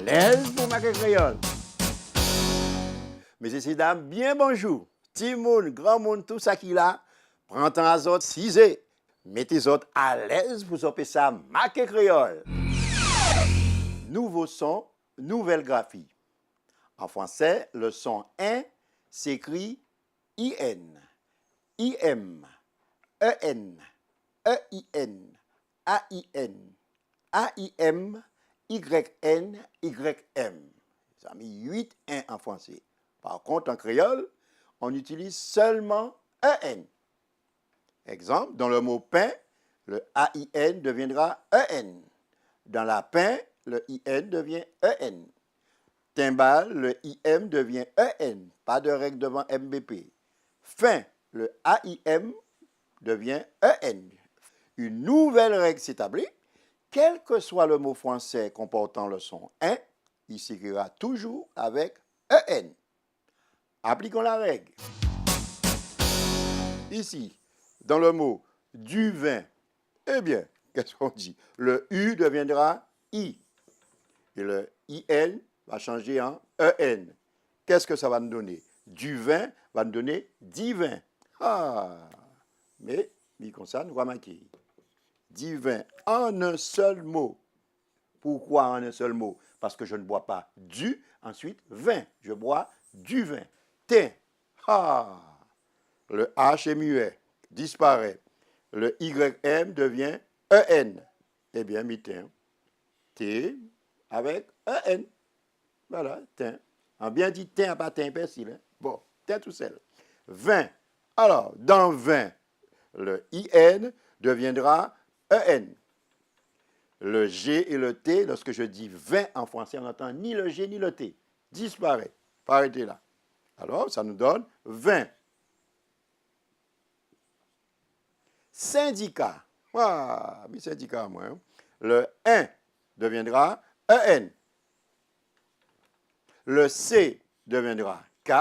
l'aise pour marquer créole. Messieurs et dames, bien bonjour. Petit monde, grand monde, tout ça qui là, prend temps à autres, cisez. Mettez autres à l'aise pour sortir ça marquer créole. Nouveau son, nouvelle graphie. En français, le son 1 s'écrit IN, IM, EN, EIN, AIN, AIM, YN, YM. Ça a mis 8 1 en français. Par contre, en créole, on utilise seulement EN. Exemple, dans le mot pain, le AIN deviendra EN. Dans la pain, le IN devient EN. Timbal, le IM devient EN. Pas de règle devant MBP. Fin, le AIM devient EN. Une nouvelle règle s'établit. Quel que soit le mot français comportant le son 1, il s'écrira toujours avec EN. Appliquons la règle. Ici, dans le mot du vin, eh bien, qu'est-ce qu'on dit? Le U deviendra I. Et le IN va changer en EN. Qu'est-ce que ça va nous donner? Du vin va nous donner divin. Ah! Mais comme ça, nous allons marquer. Divin en un seul mot. Pourquoi en un seul mot? Parce que je ne bois pas du, ensuite vin. Je bois du vin. Thym. Ah! Le H est muet, disparaît. Le YM devient EN. Eh bien, mi-thym. T avec EN. Voilà, thym. On bien dit thym, pas thym persil. Hein? Bon, thym tout seul. Vin. Alors, dans vin, le IN deviendra EN. Le G et le T, lorsque je dis vin en français, on n'entend ni le G ni le T. Disparaît. Faut arrêter là. Alors, ça nous donne 20. Syndicat. Ah, mais syndicat, moi. Hein? Le 1 deviendra EN. Le C deviendra K.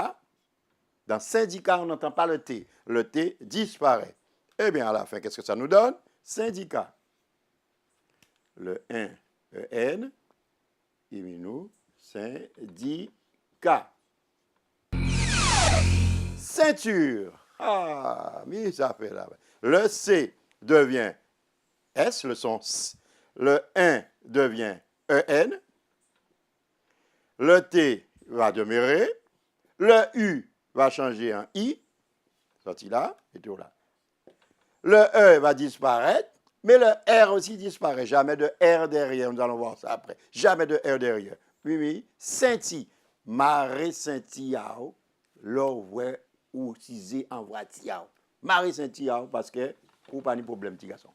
Dans syndicat, on n'entend pas le T. Le T disparaît. Eh bien, à la fin, qu'est-ce que ça nous donne? Syndicat. Le 1, EN. Et nous, syndicat. Ceinture. Ah, mais ça fait là. Le C devient S, le son S. Le 1 devient EN. Le T va demeurer. Le U va changer en I. Sorti là, et tout là. Le E va disparaître, mais le R aussi disparaît. Jamais de R derrière, nous allons voir ça après. Jamais de R derrière. Oui, Saint-I. Marie Saint-Iao, l'eau ou cisé en voiture. Marie Saint-Iao, parce que, ou pas de problème, petit garçon.